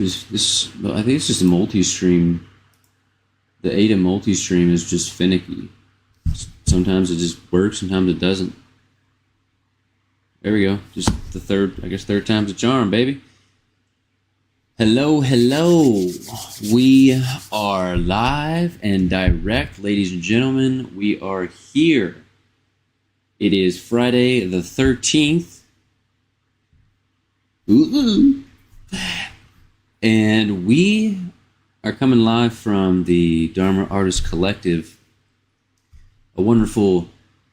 I think it's just a multi-stream. The ADA multi-stream is just finicky. Sometimes it just works, sometimes it doesn't. There we go. Just the third time's a charm, baby. Hello. We are live and direct, ladies and gentlemen. We are here. It is Friday the 13th. And we are coming live from the Dharma Artist Collective, a wonderful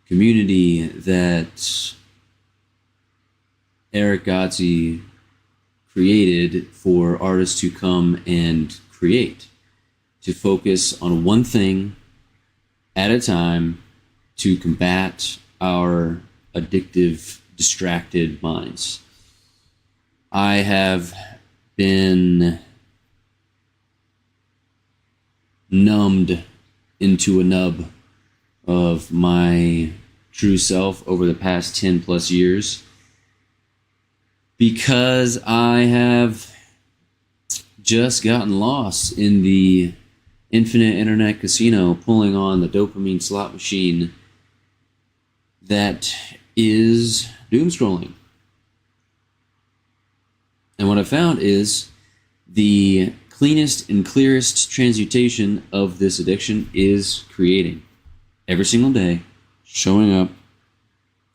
community that Eric Gotzi created for artists to come and create, to focus on one thing at a time to combat our addictive, distracted minds. I have been numbed into a nub of my true self over the past 10 plus years because I have just gotten lost in the infinite internet casino, pulling on the dopamine slot machine that is doom scrolling. And what I found is the cleanest and clearest transmutation of this addiction is creating. Every single day, showing up,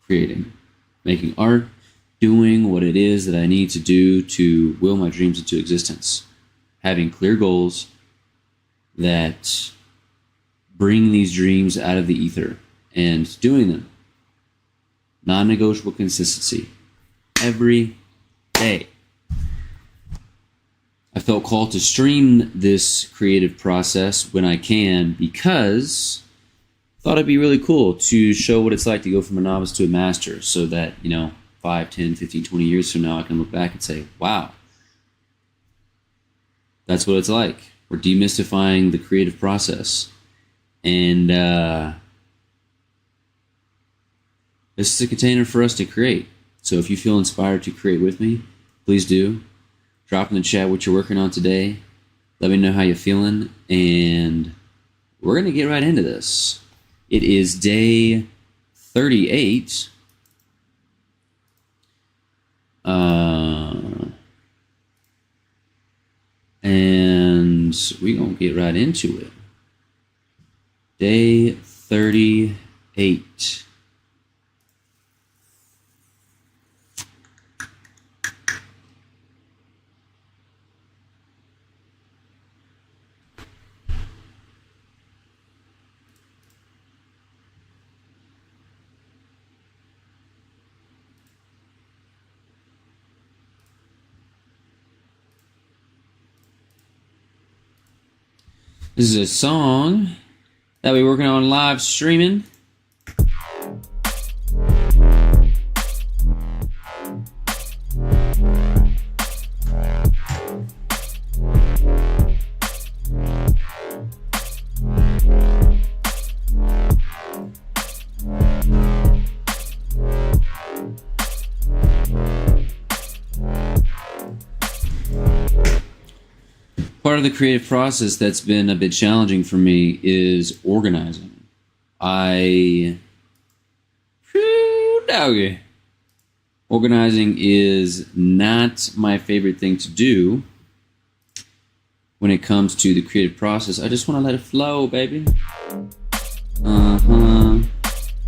creating, making art, doing what it is that I need to do to will my dreams into existence. Having clear goals that bring these dreams out of the ether and doing them. Non-negotiable consistency. Every day. I felt called to stream this creative process when I can because I thought it'd be really cool to show what it's like to go from a novice to a master so that, 5, 10, 15, 20 years from now I can look back and say, wow, that's what it's like. We're demystifying the creative process. And this is a container for us to create. So if you feel inspired to create with me, please do. Drop in the chat what you're working on today. Let me know how you're feeling. And we're going to get right into this. It is day 38. And we're going to get right into it. Day 38. This is a song that we're working on live streaming. Part of the creative process that's been a bit challenging for me is organizing. Organizing is not my favorite thing to do when it comes to the creative process. I just want to let it flow, baby.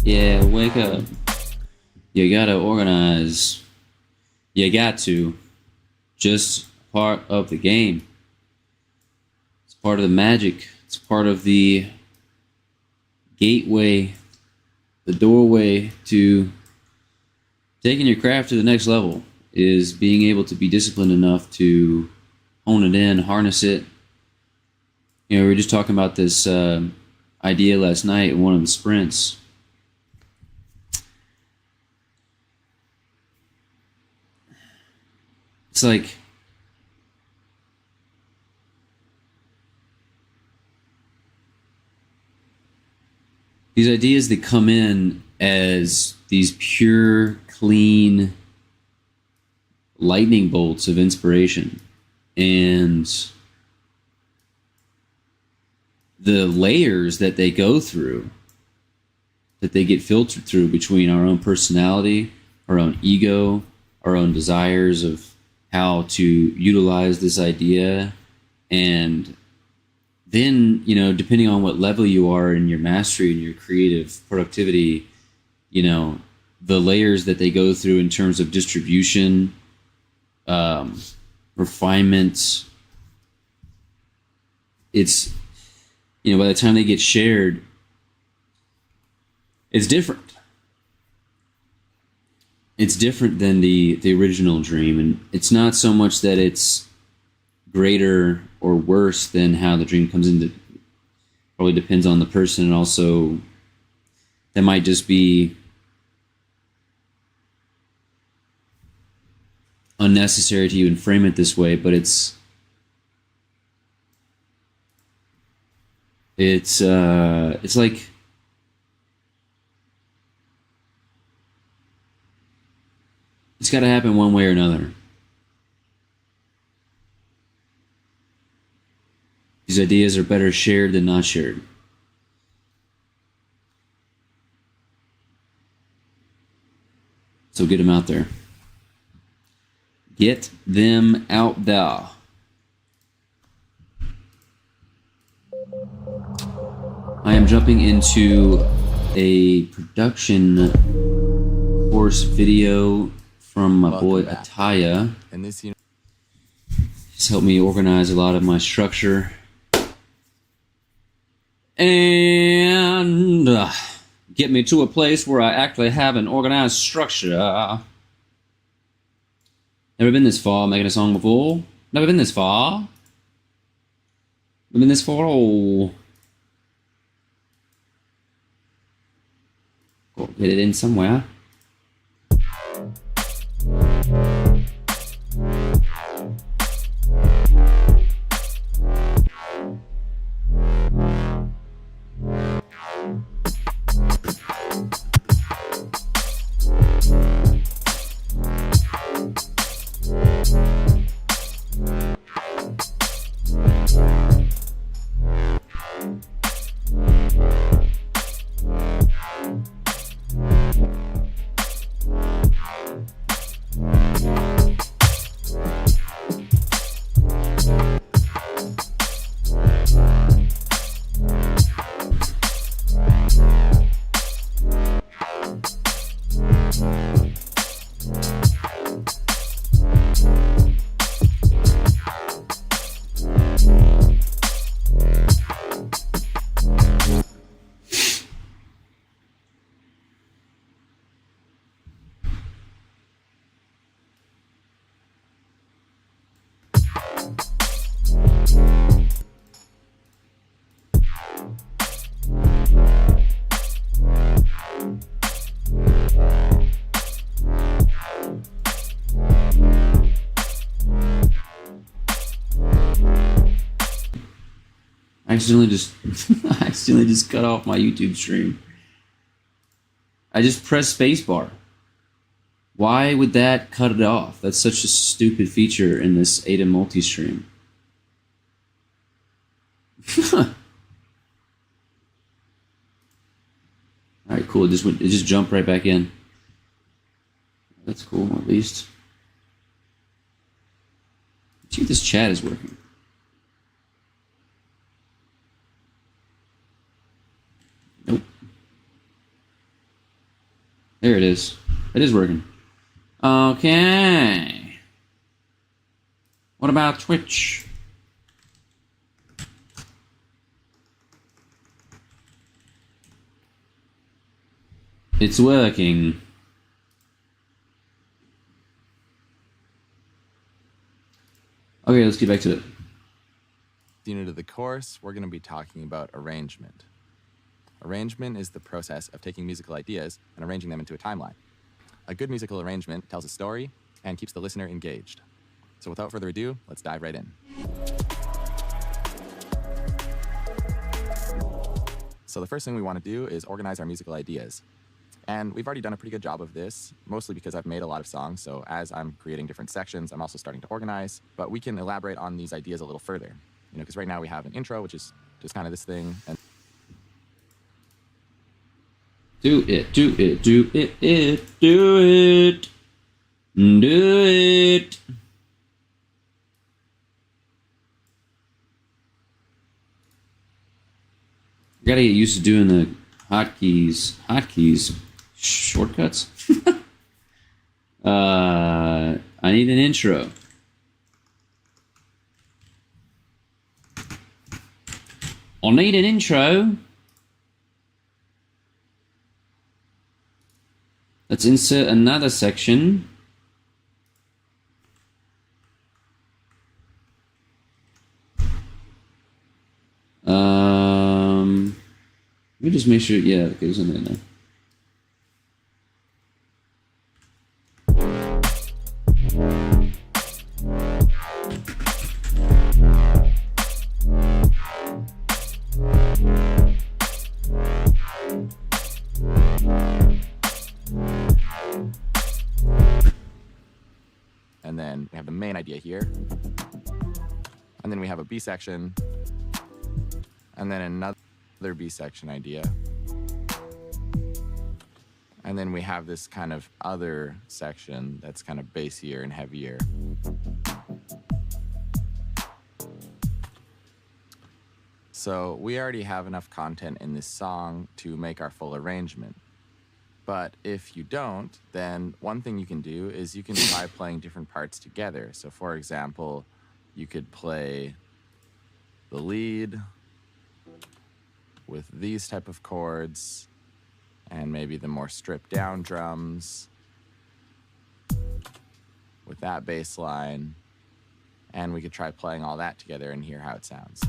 Yeah, wake up. You gotta organize. You got to. Just part of the game. Part of the magic. It's part of the gateway, the doorway to taking your craft to the next level is being able to be disciplined enough to hone it in, harness it. We were just talking about this idea last night in one of the sprints. It's like these ideas that come in as these pure, clean lightning bolts of inspiration And the layers that they go through, that they get filtered through between our own personality, our own ego, our own desires of how to utilize this idea. And then, you know, depending on what level you are in your mastery and your creative productivity, you know, the layers that they go through in terms of distribution, refinement, it's, you know, by the time they get shared, it's different. It's different than the original dream. And it's not so much that it's greater or worse than how the dream comes into. Probably depends on the person, and also that might just be unnecessary to even frame it this way, but it's like it's got to happen one way or another. These ideas are better shared than not shared. So get them out there. Get them out there. I am jumping into a production course video from my boy Ataya. And this, He's helped me organize a lot of my structure and get me to a place where I actually have an organized structure. Never been this far making a song before. Never been this far. Never been this far. Oh. Got to get it in somewhere. I accidentally just cut off my YouTube stream. I just pressed spacebar. Why would that cut it off? That's such a stupid feature in this Ada multi-stream. Alright, cool. It just jumped right back in. That's cool, at least. Let's see if this chat is working. Nope. There it is. It is working. Okay. What about Twitch? It's working. Okay, let's get back to it. unit of the course, we're going to be talking about arrangement. Arrangement is the process of taking musical ideas and arranging them into a timeline. A good musical arrangement tells a story and keeps the listener engaged. So without further ado, let's dive right in. So the first thing we want to do is organize our musical ideas. And we've already done a pretty good job of this, mostly because I've made a lot of songs. So as I'm creating different sections, I'm also starting to organize. But we can elaborate on these ideas a little further, because right now we have an intro, which is just kind of this thing. And do it, do it, do it, do it, do it. I gotta get used to doing the hotkeys, shortcuts. I need an intro. I'll need an intro. Let's insert another section. Let me just make sure, yeah, it goes in there now. And then we have the main idea here. And then we have a B section. And then another B section idea. And then we have this kind of other section that's kind of bassier and heavier. So we already have enough content in this song to make our full arrangement. But if you don't, then one thing you can do is you can try playing different parts together. So for example, you could play the lead with these type of chords and maybe the more stripped down drums with that bass line, and we could try playing all that together and hear how it sounds.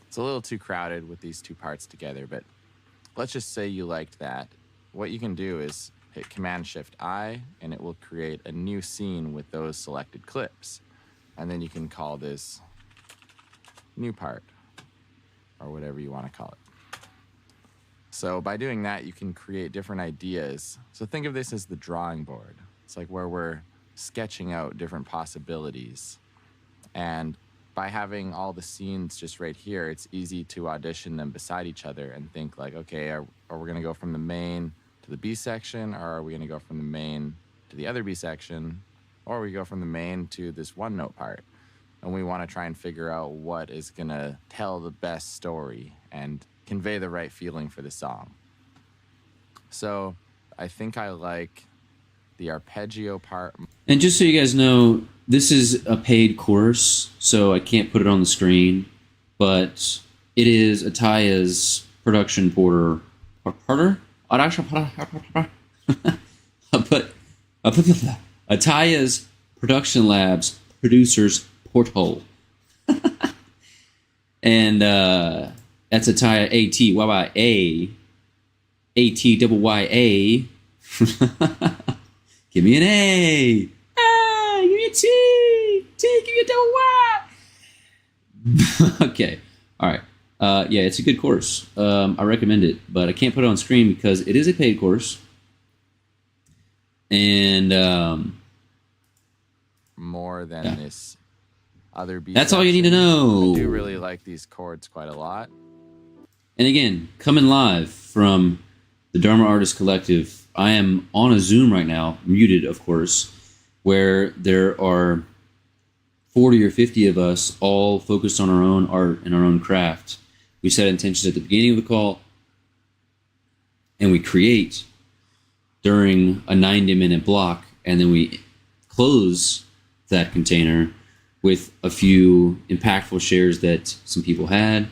It's a little too crowded with these two parts together, but let's just say you liked that. What you can do is hit Command-Shift-I, and it will create a new scene with those selected clips. And then you can call this new part, or whatever you want to call it. So by doing that, you can create different ideas. So think of this as the drawing board. It's like where we're sketching out different possibilities. And by having all the scenes just right here, it's easy to audition them beside each other and think like, okay, are we going to go from the main to the B section, or are we going to go from the main to the other B section, or we go from the main to this one note part? And we want to try and figure out what is going to tell the best story and convey the right feeling for the song. So I think I like the arpeggio part. And just so you guys know, this is a paid course, so I can't put it on the screen, but it is Ataya's production porter. But Ataya's Production Labs producer's porthole. And that's Ataya A-T-Y-Y-A. A-T-Y-Y-A. Give me an A. Ah, give me a T. T, give me a double Y. Okay. All right. Yeah, it's a good course. I recommend it, but I can't put it on screen because it is a paid course. And more than this other B that's all you need to know. I do really like these chords quite a lot. And again, coming live from the Dharma Artist Collective, I am on a Zoom right now, muted, of course, where there are 40 or 50 of us all focused on our own art and our own craft. We set intentions at the beginning of the call, and we create during a 90-minute block, and then we close that container with a few impactful shares that some people had,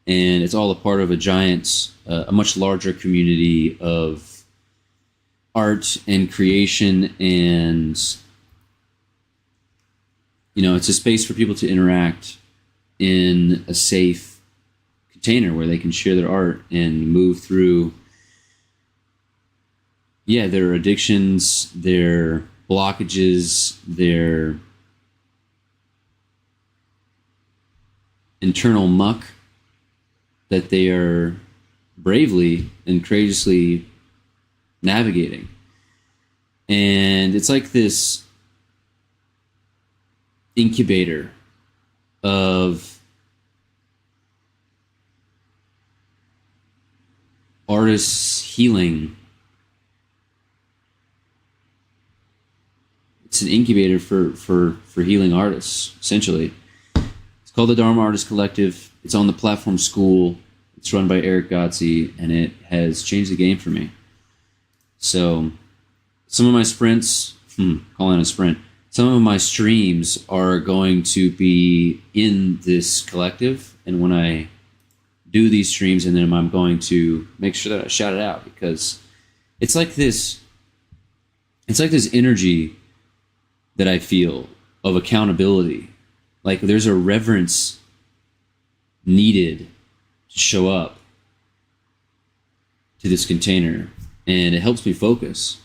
and it's all a part of a giant, a much larger community of art and creation, and it's a space for people to interact in a safe container where they can share their art and move through their addictions, their blockages, their internal muck that they are bravely and courageously navigating. And it's like this incubator of artists healing. It's an incubator for healing artists, essentially. It's called the Dharma Artist Collective. It's on the Platform School. It's run by Eric Gotze, and it has changed the game for me. So some of my sprints, calling it a sprint, some of my streams are going to be in this collective, and when I do these streams in them, I'm going to make sure that I shout it out, because it's like this energy that I feel of accountability. Like there's a reverence needed to show up to this container, and it helps me focus.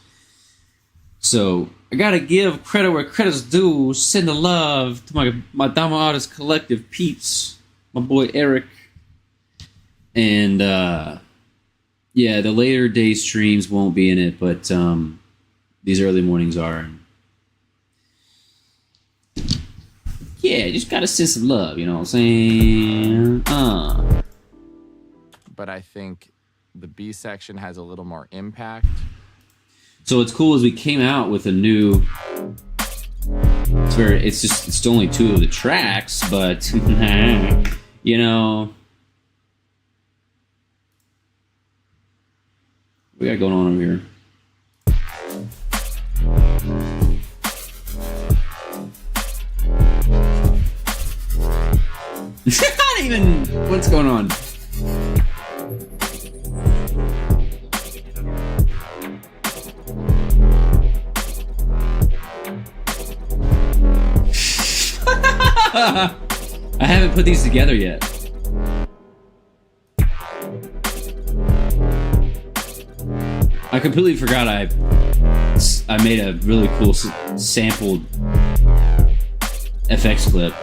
So I gotta give credit where credit's due. Send the love to my Dharma Artist Collective peeps, my boy Eric. And yeah, the later day streams won't be in it, but these early mornings are. Yeah, just gotta send some love, you know what I'm saying? But I think the B section has a little more impact. So what's cool is we came out with a new. It's only 2 of the tracks, but you know, what we got going on over here. Not even. What's going on? I haven't put these together yet. I completely forgot I made a really cool sampled FX clip.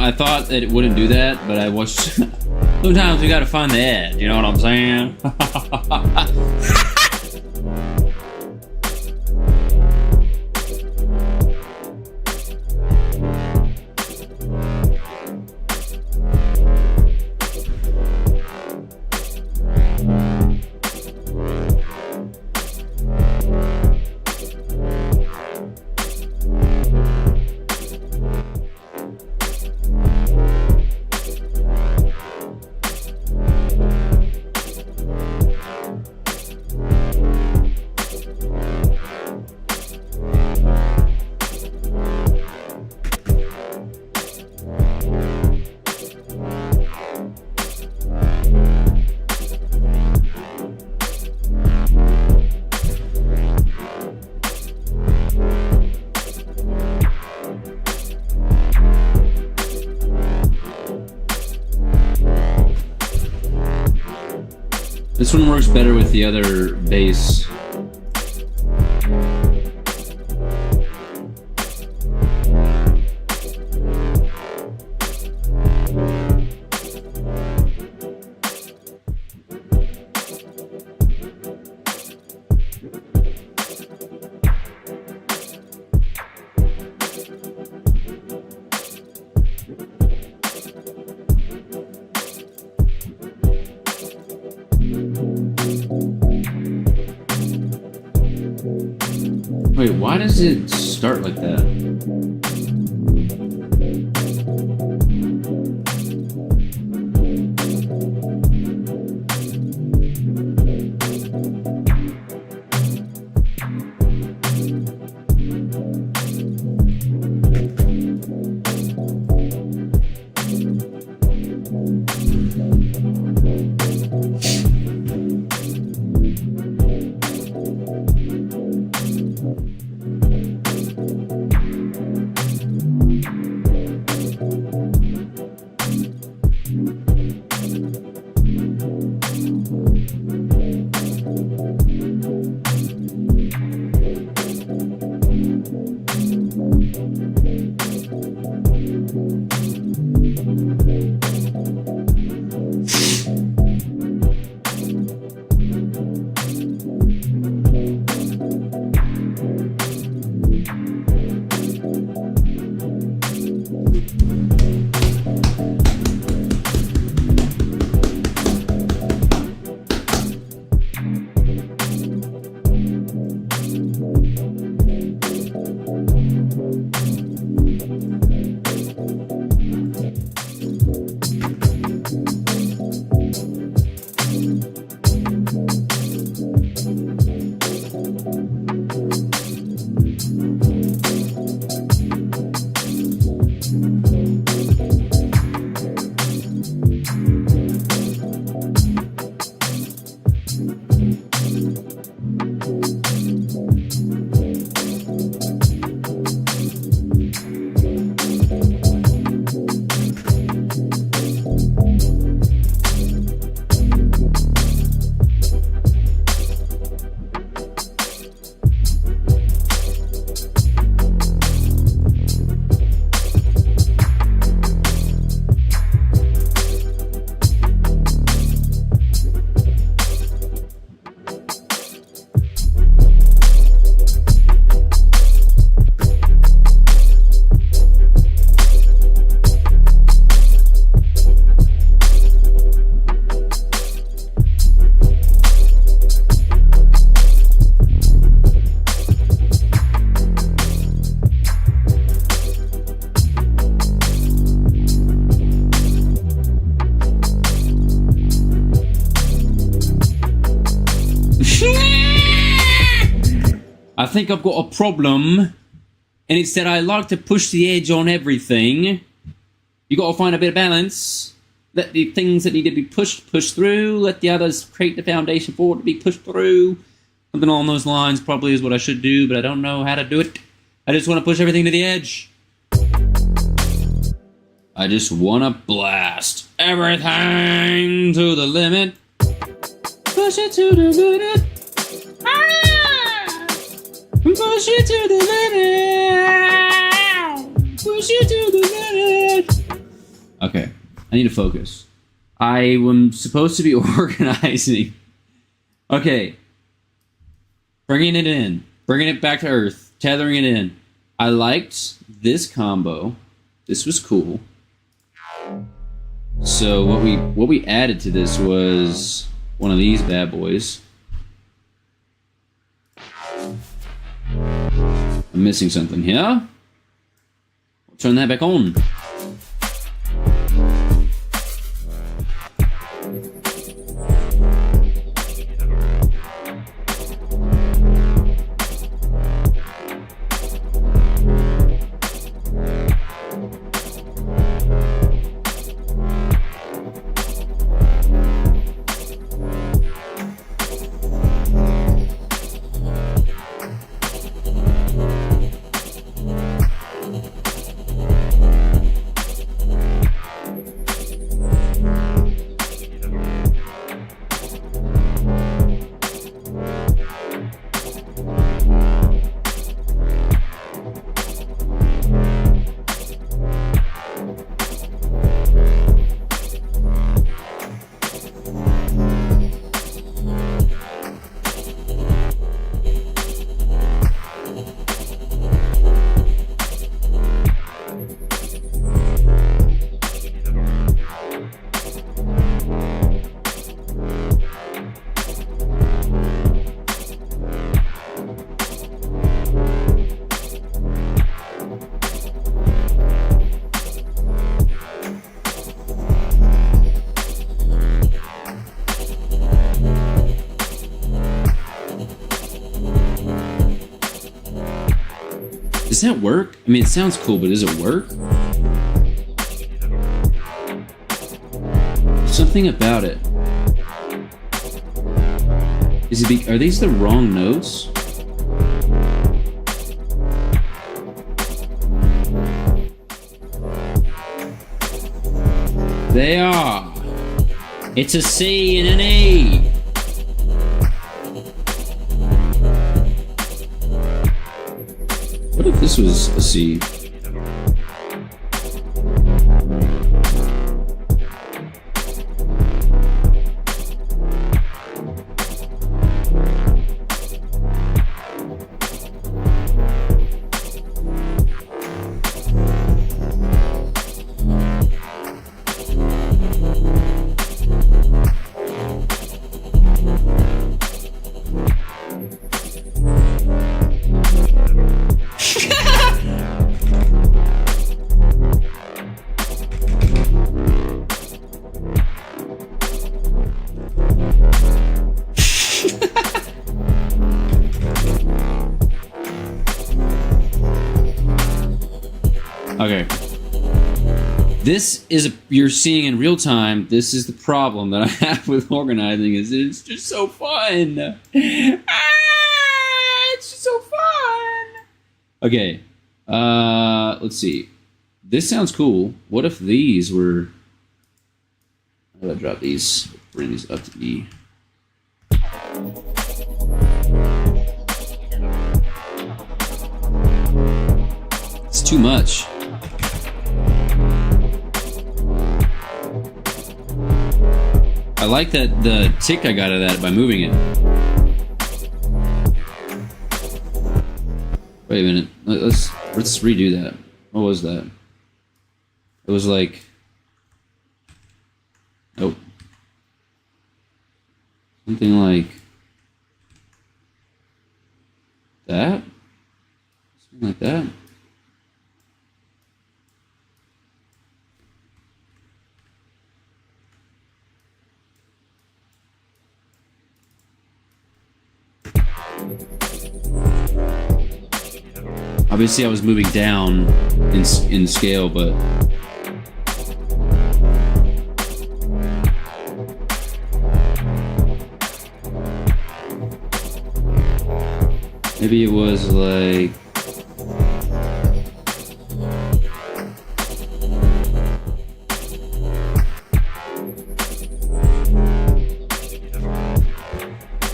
I thought that it wouldn't do that, but I watched. Sometimes we gotta find the edge, you know what I'm saying? This one works better with the other bass. Wait, why does it start like that? I think I've got a problem. And it's that I like to push the edge on everything. You got to find a bit of balance. Let the things that need to be pushed through. Let the others create the foundation for it to be pushed through. Something along those lines probably is what I should do, but I don't know how to do it. I just want to push everything to the edge. I just want to blast everything to the limit. Push it to the limit. Ah! Push it to the limit. Push it to the limit. Okay, I need to focus. I am supposed to be organizing. Okay. Bringing it in. Bringing it back to earth. Tethering it in. I liked this combo. This was cool. So what we added to this was one of these bad boys. I'm missing something here. I'll turn that back on. Does that work? I mean, it sounds cool, but does it work? Something about it. Is it? Are these the wrong notes? They are. It's a C and an A. What if this was a C? Okay. This is, you're seeing in real time, this is the problem that I have with organizing, is it's just so fun. It's just so fun. Okay. Let's see. This sounds cool. What if these were... How do I drop these? Bring these up to E. It's too much. I like that the tick I got out of that by moving it. Wait a minute. Let's redo that. What was that? It was like... Nope. Something like... that? Something like that? Obviously, I was moving down in scale, but maybe it was like.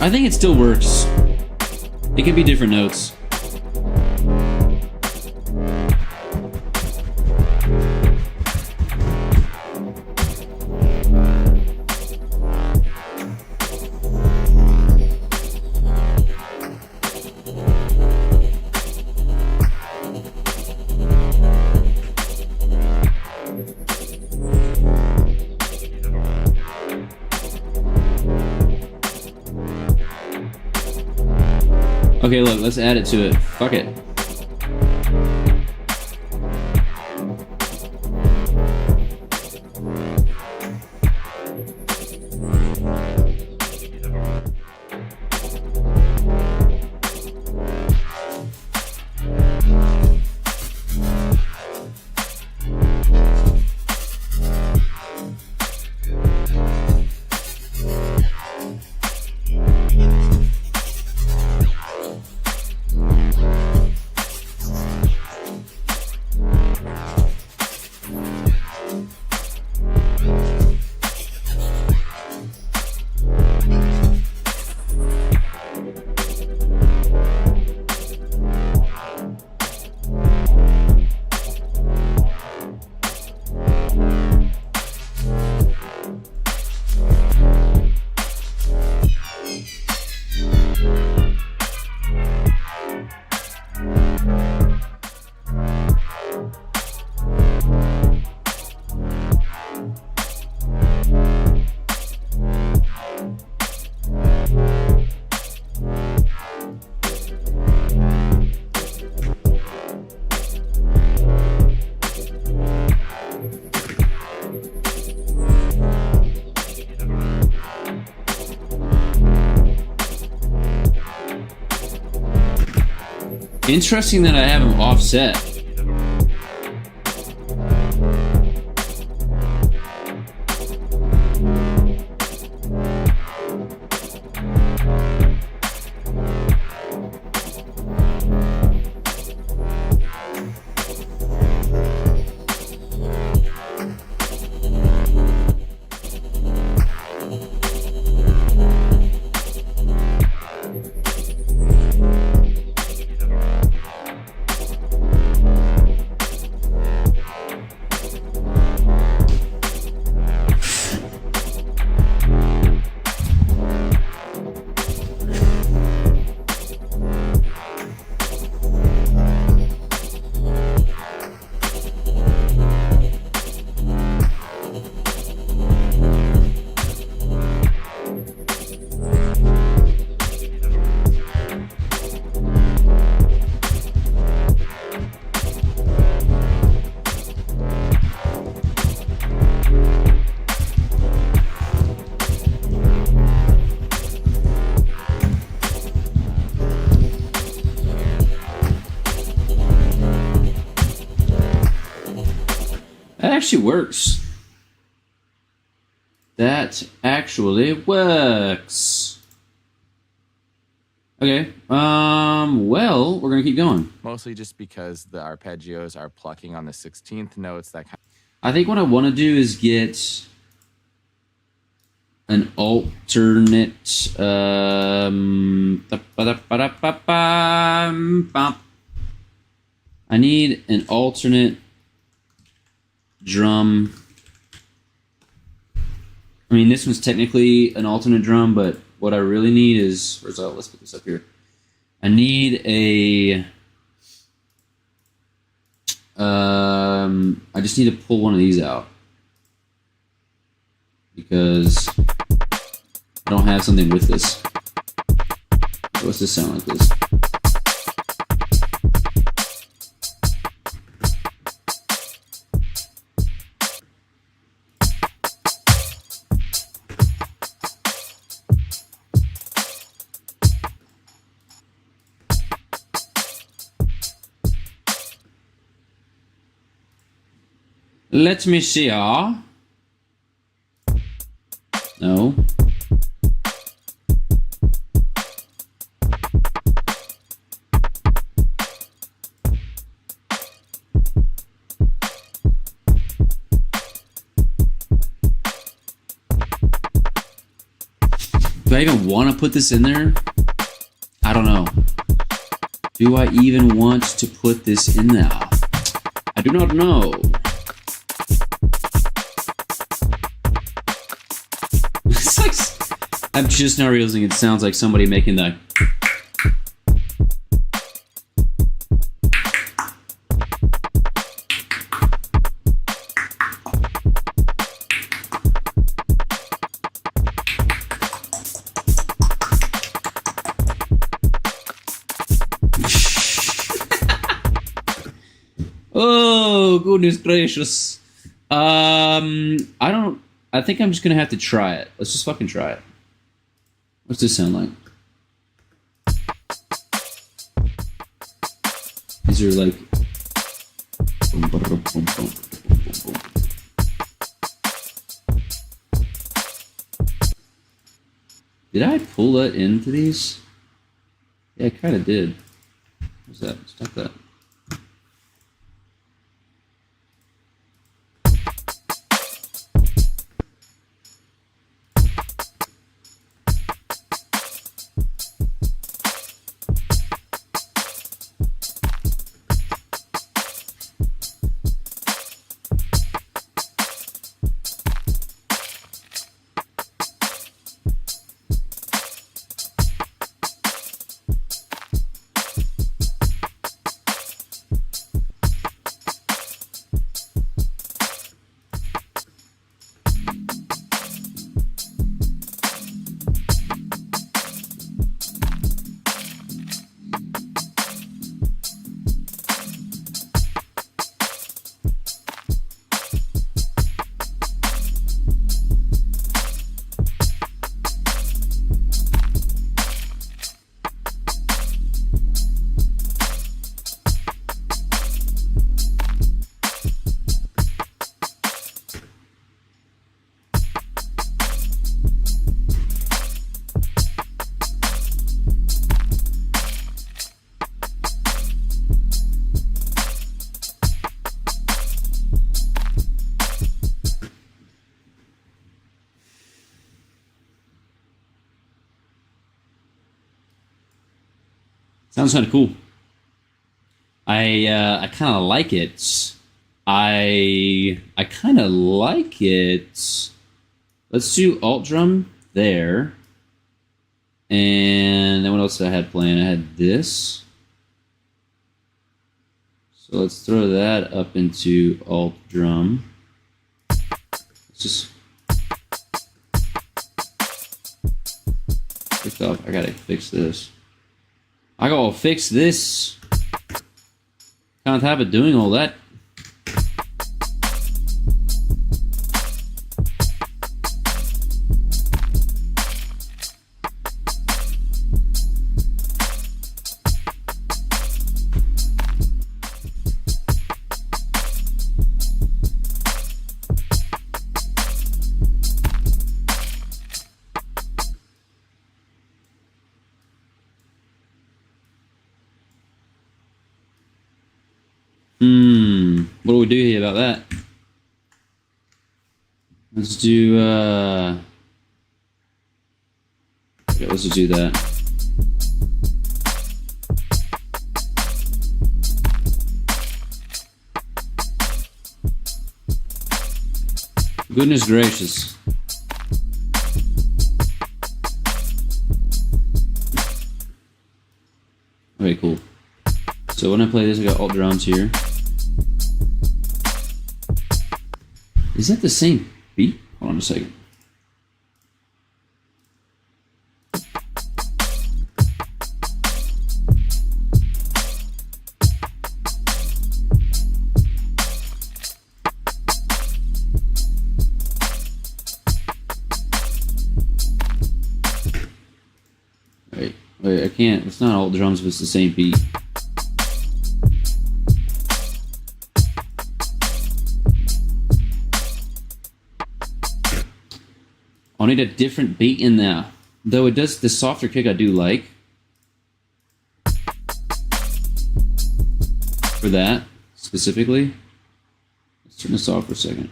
I think it still works. It can be different notes. Okay, look, let's add it to it. Fuck it. Interesting that I have them offset. That actually works. That actually works. Okay. Well, we're gonna keep going. Mostly just because the arpeggios are plucking on the 16th notes. I think what I want to do is get an alternate. I need an alternate drum. I mean, this one's technically an alternate drum, but what I really need is, let's put this up here. I need a, I just need to pull one of these out because I don't have something with this. What's this sound like this? Let me see. No. Do I even want to put this in there? I don't know. Do I even want to put this in there? I do not know. It's like, I'm just now realizing it sounds like somebody making the... Oh, goodness gracious. I think I'm just gonna have to try it. Let's just fucking try it. What's this sound like? These are like... Did I pull that into these? Yeah, I kind of did. What's that? Stop that. Sounds kind of cool. I kind of like it. I kind of like it. Let's do alt drum there. And then what else did I had planned? I had this. So let's throw that up into alt drum. Let's just fix off. I gotta fix this. I gotta fix this. Can't have it doing all that. What do we do here about that? Let's do, okay, let's just do that. Goodness gracious. Okay, cool. So when I play this, I got alt drums here. Is that the same beat? Hold on a second. Wait, I can't. It's not alt drums, but it's the same beat. wanted a different beat in there. Though it does, the softer kick I do like. For that, specifically. Let's turn this off for a second.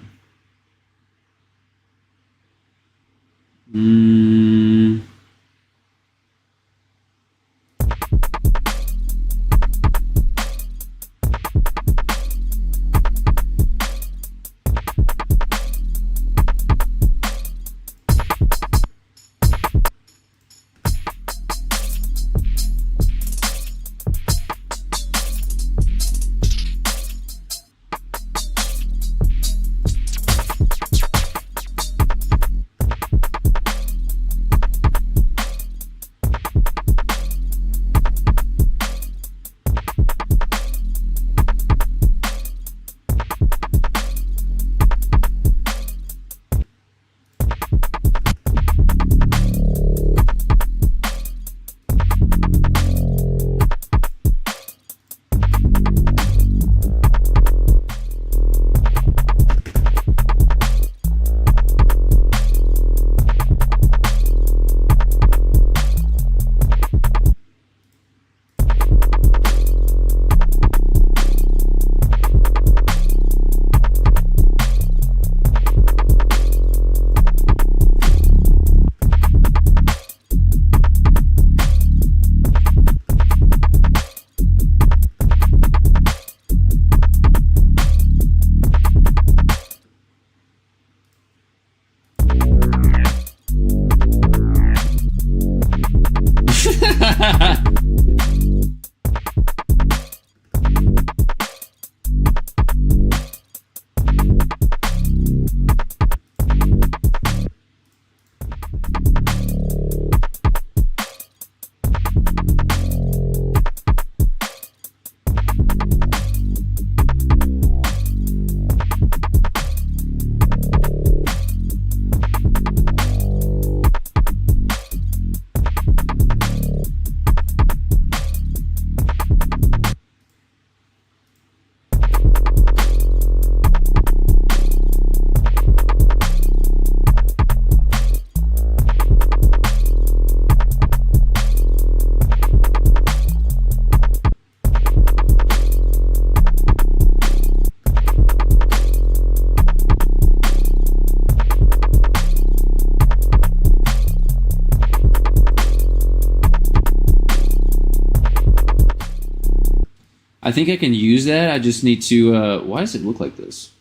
I think I can use that. I just need to... why does it look like this?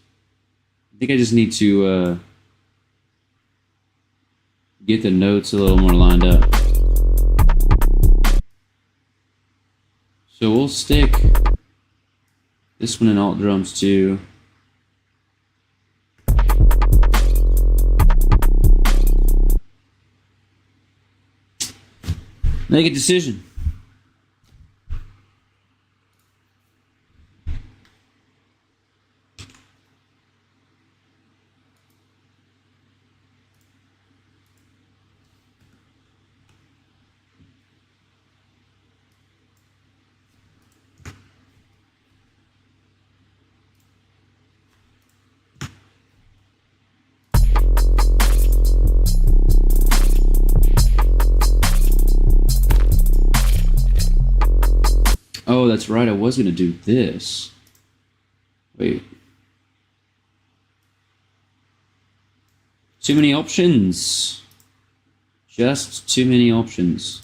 I think I just need to get the notes a little more lined up. So we'll stick this one in alt drums too. Make a decision. Oh, that's right. I was going to do this. Wait. Too many options. Just too many options.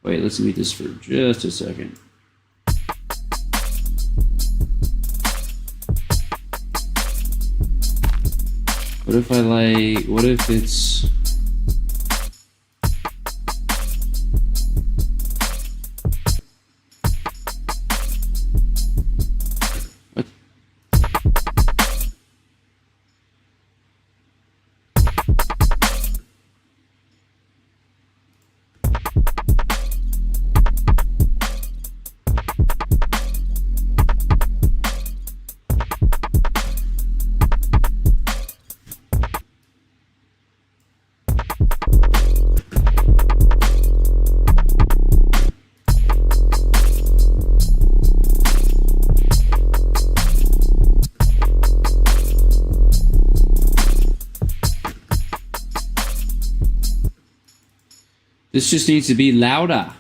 Wait, let's mute this for just a second. What if I like... What if it's... This just needs to be louder.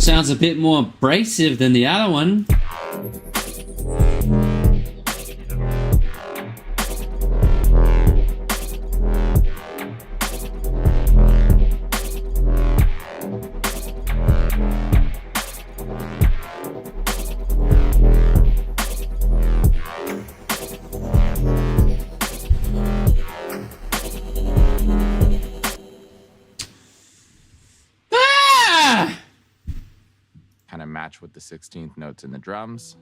Sounds a bit more abrasive than the other one. match with the 16th notes in the drums.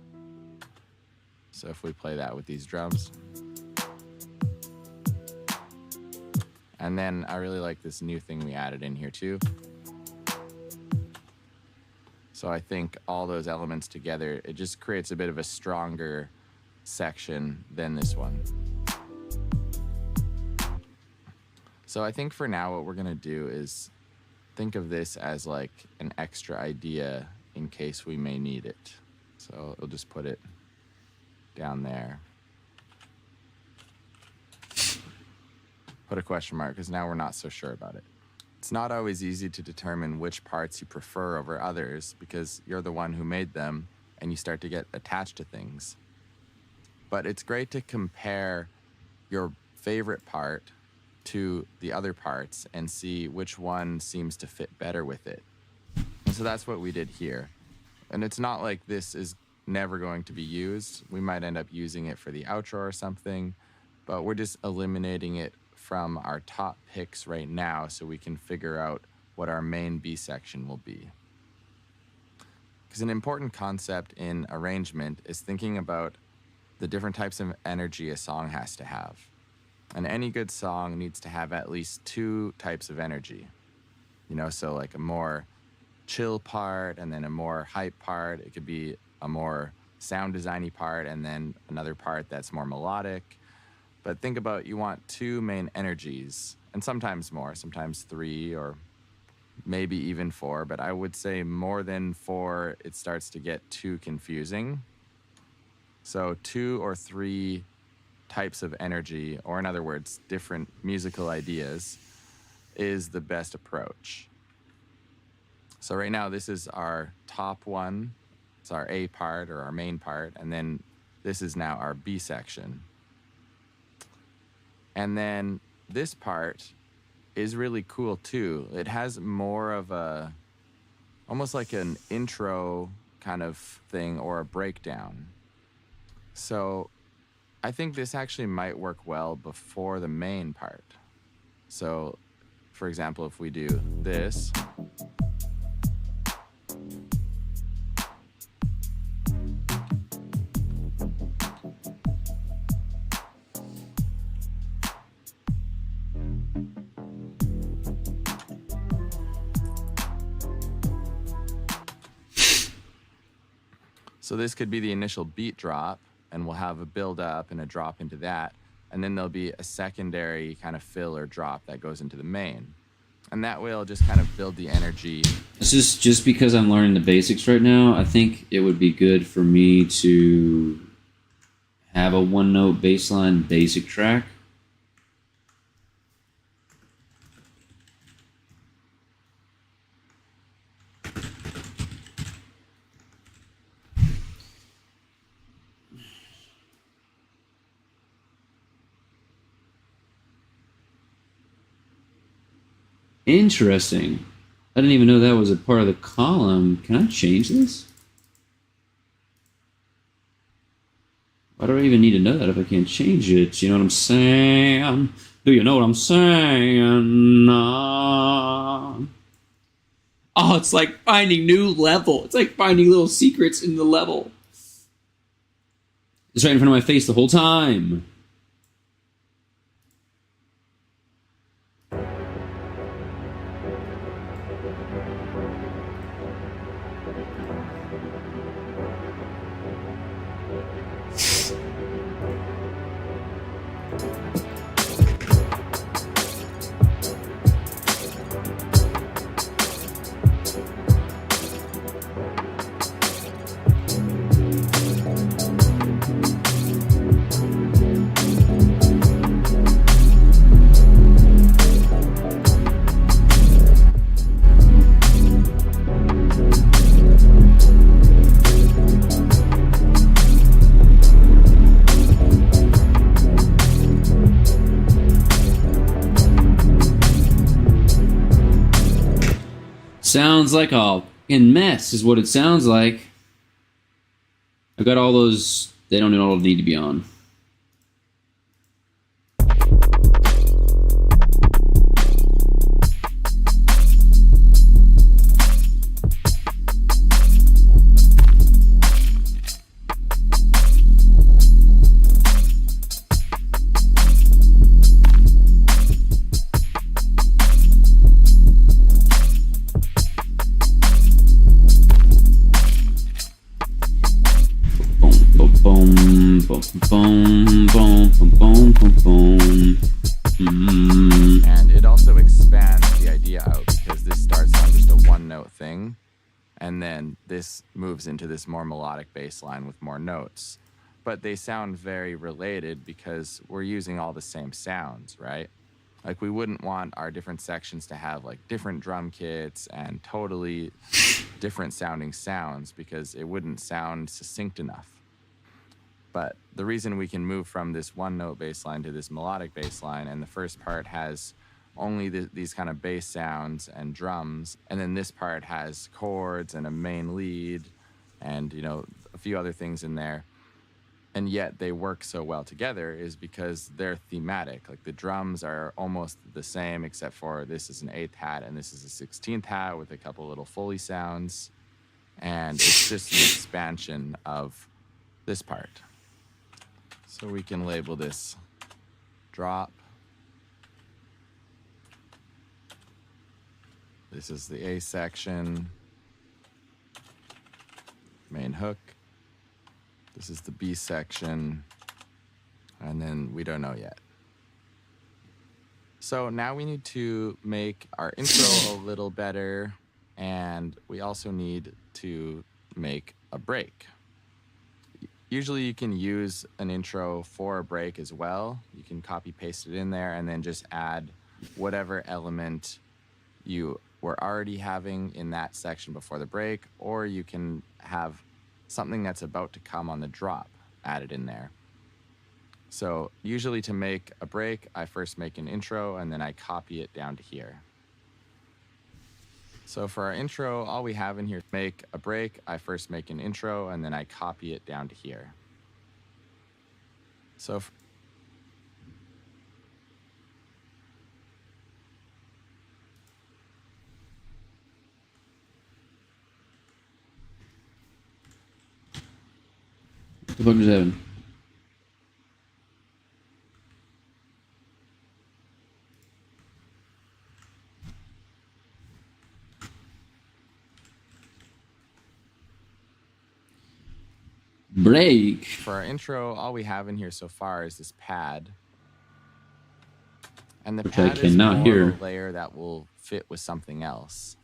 So if we play that with these drums. And then I really like this new thing we added in here too. So I think all those elements together, it just creates a bit of a stronger section than this one. So I think for now what we're gonna do is think of this as like an extra idea in case we may need it. So we'll just put it down there. Put a question mark because now we're not so sure about it. It's not always easy to determine which parts you prefer over others because you're the one who made them and you start to get attached to things. But it's great to compare your favorite part to the other parts and see which one seems to fit better with it. And so that's what we did here. And it's not like this is never going to be used. We might end up using it for the outro or something, but we're just eliminating it from our top picks right now so we can figure out what our main B section will be. Because an important concept in arrangement is thinking about the different types of energy a song has to have. And any good song needs to have at least 2 types of energy. You know, so like a more chill part and then a more hype part. It could be a more sound designy part and then another part that's more melodic. But think about, you want 2 main energies, and sometimes more, sometimes 3 or maybe even 4, but I would say more than 4, it starts to get too confusing. So 2 or 3 types of energy, or in other words, different musical ideas, is the best approach. So right now, this is our top one. It's our A part or our main part, and then this is now our B section. And then this part is really cool too. It has more of a, almost like an intro kind of thing or a breakdown. So I think this actually might work well before the main part. So for example, if we do this, so this could be the initial beat drop, and we'll have a build up and a drop into that. And then there'll be a secondary kind of fill or drop that goes into the main. And that way it'll just kind of build the energy. This is just because I'm learning the basics right now. I think it would be good for me to have a 1-note bassline basic track. Interesting. I didn't even know that was a part of the column. Can I change this? Why do I even need to know that if I can't change it? You know what I'm saying? Do you know what I'm saying? Oh, it's like finding new level. It's like finding little secrets in the level. It's right in front of my face the whole time. Sounds like a fucking mess is what it sounds like. I've got all those, they don't all need to be on. Boom, boom, boom, boom, boom, boom. And it also expands the idea out because this starts on just a one note thing, and then this moves into this more melodic bass line with more notes. But they sound very related because we're using all the same sounds, right? Like we wouldn't want our different sections to have like different drum kits and totally different sounding sounds because it wouldn't sound succinct enough. But the reason we can move from this one note bass line to this melodic bass line, and the first part has only these kind of bass sounds and drums, and then this part has chords and a main lead and, you know, a few other things in there, and yet they work so well together, is because they're thematic. Like the drums are almost the same, except for this is an 8th hat and this is a 16th hat with a couple little Foley sounds, and it's just an expansion of this part. So we can label this drop. This is the A section, main hook. This is the B section, and then we don't know yet. So now we need to make our intro a little better, and we also need to make a break. Usually you can use an intro for a break as well. You can copy paste it in there and then just add whatever element you were already having in that section before the break, or you can have something that's about to come on the drop added in there. So usually to make a break, I first make an intro and then I copy it down to here. So for our intro, all we have in here, make a break, I first make an intro and then I copy it down to here. So The fuck is that? Break. For our intro, all we have in here so far is this pad. And the Which I pad is cannot more hear. of a layer that will fit with something else.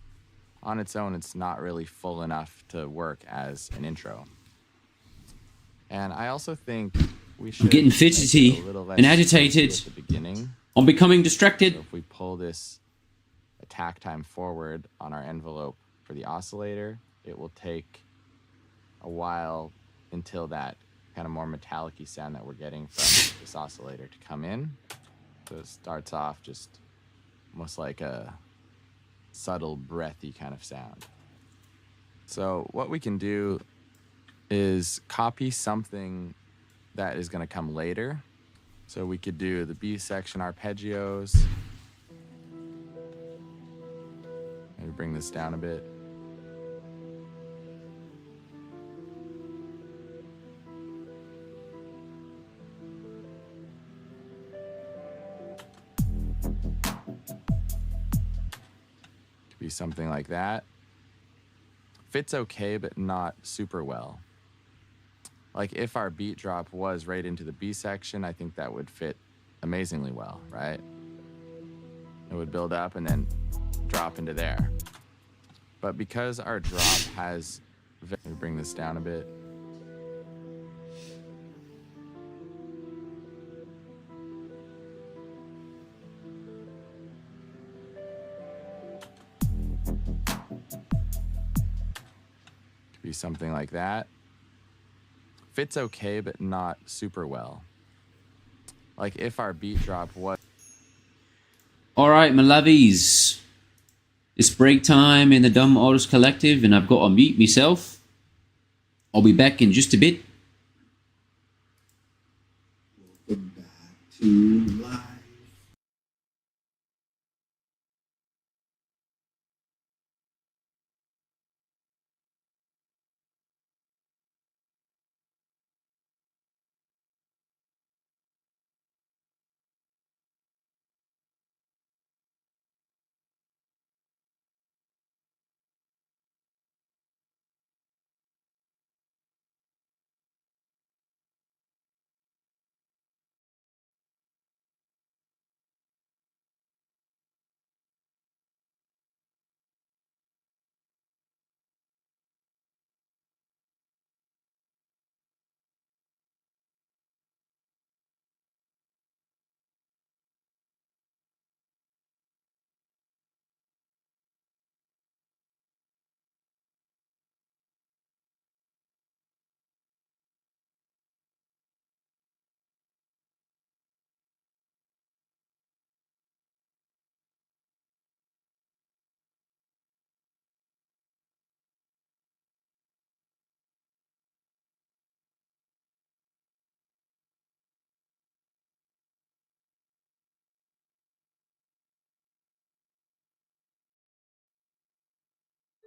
On its own, it's not really full enough to work as an intro. And I also think we should getting make it fidgety a little less and agitated. at the beginning. I'm becoming distracted. So if we pull this attack time forward on our envelope for the oscillator, it will take a while until that kind of more metallic-y sound that we're getting from this oscillator to come in. So it starts off just almost like a subtle, breathy kind of sound. So what we can do is copy something that is going to come later. So we could do the B section arpeggios. Maybe bring this down a bit. Could be something like that. Fits okay, but not super well. Like if our beat drop was right into the B section, I think that would fit amazingly well, right? It would build up and then drop into there. But because our drop has, let me bring this down a bit. Could be something like that. Fits okay, but not super well. Like if our beat drop was... All right, my lovies. It's break time in the Dumb Artist Collective, and I've got to mute myself. I'll be back in just a bit. Welcome back to life.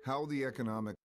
how the economic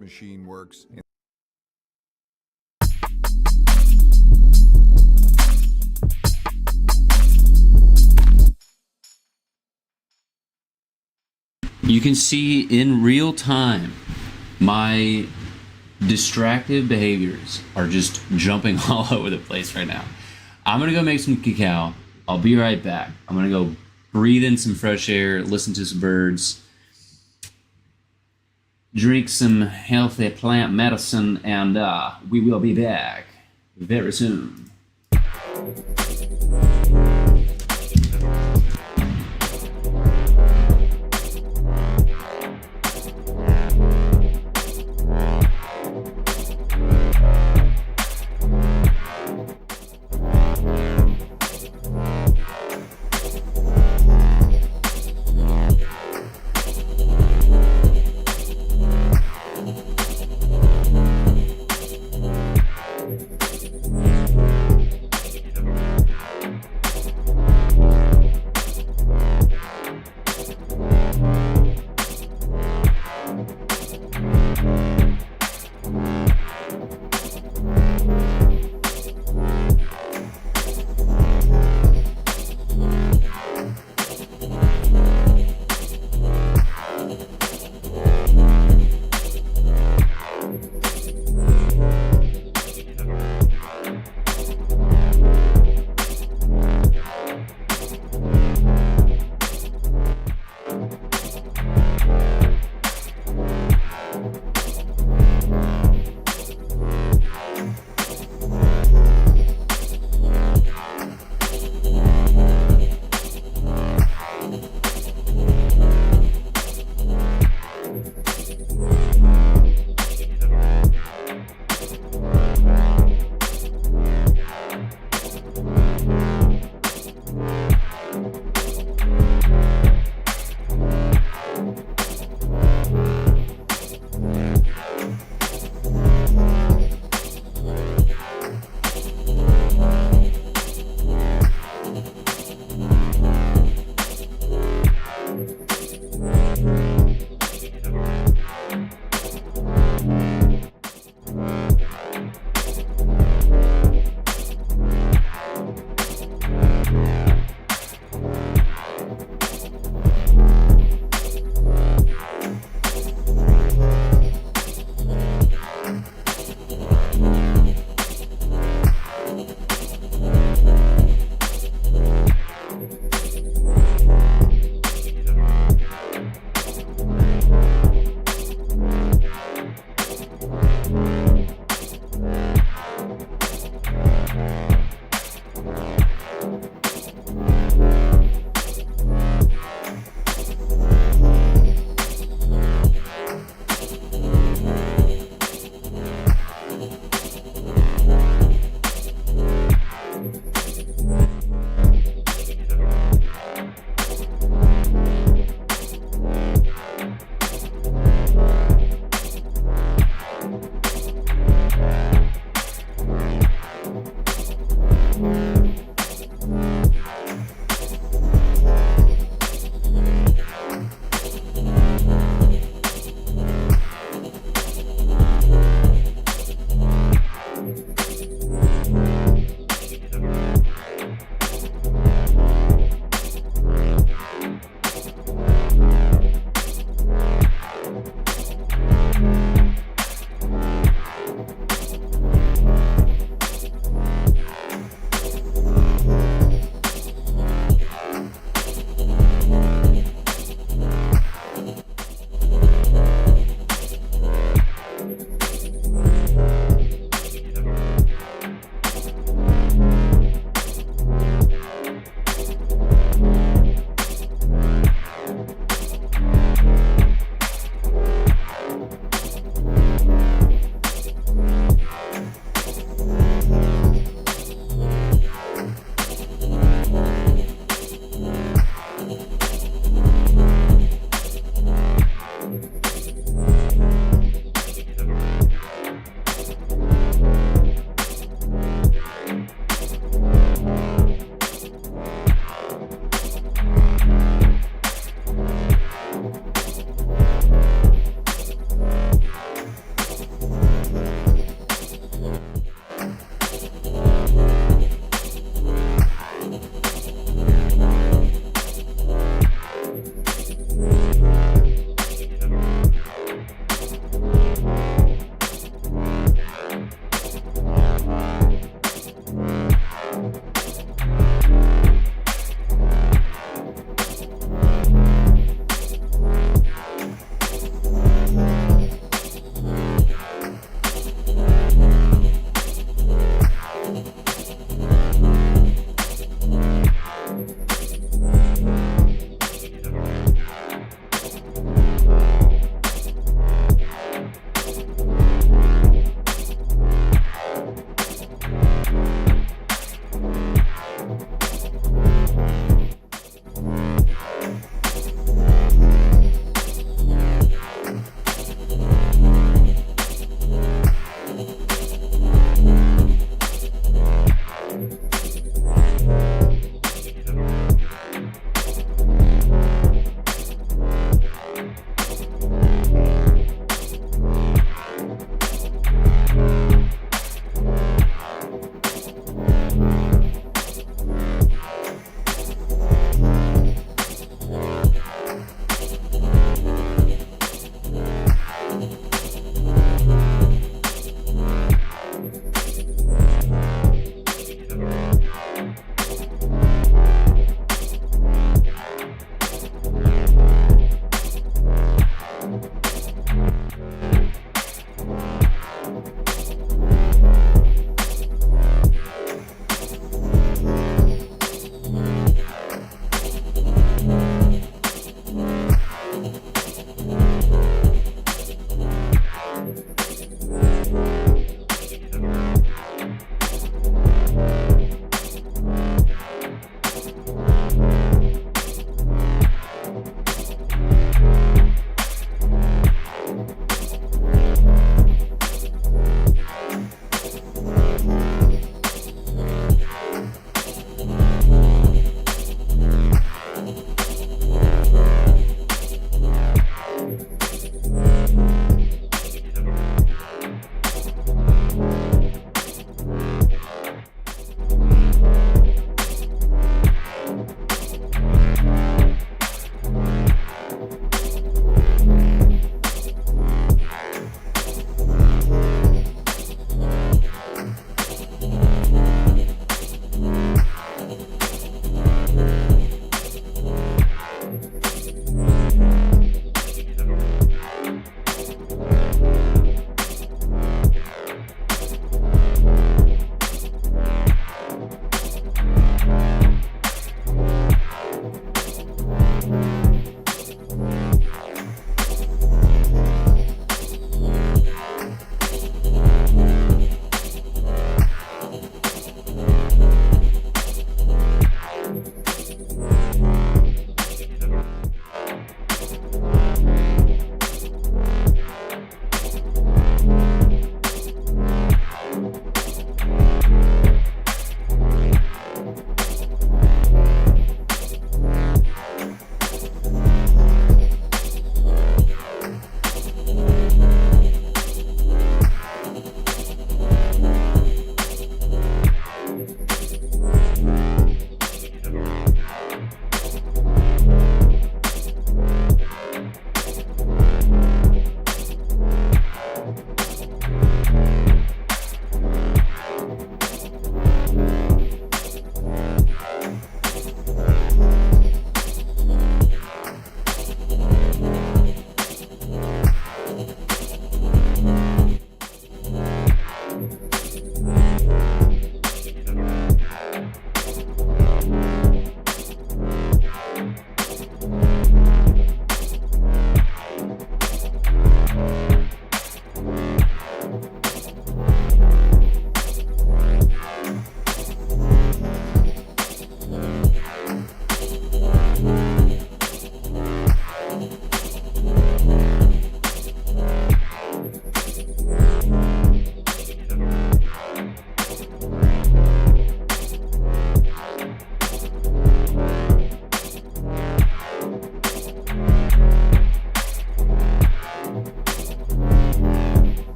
Machine works. You can see in real time my distractive behaviors are just jumping all over the place right now. I'm gonna go make some cacao. I'll be right back. I'm gonna go breathe in some fresh air, listen to some birds, drink some healthy plant medicine, and we will be back very soon.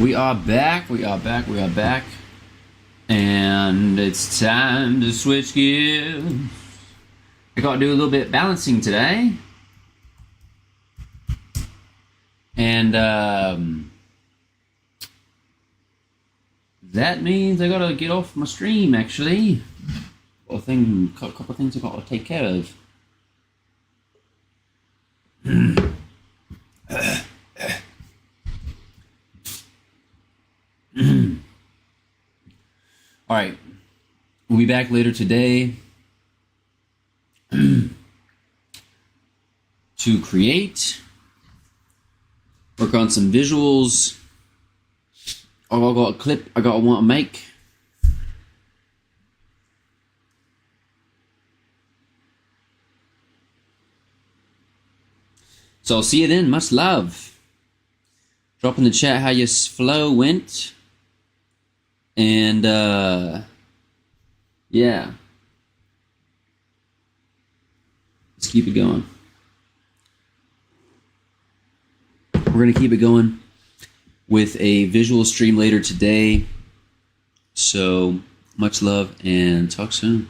We are back, and it's time to switch gears. I got to do a little bit of balancing today, and that means I got to get off my stream, actually. A couple of things I got to take care of. All right, we'll be back later today to create, work on some visuals. I got a clip I want to make. So I'll see you then. Much love. Drop in the chat how your flow went. And, yeah. Let's keep it going. We're going to keep it going with a visual stream later today. So, much love and talk soon.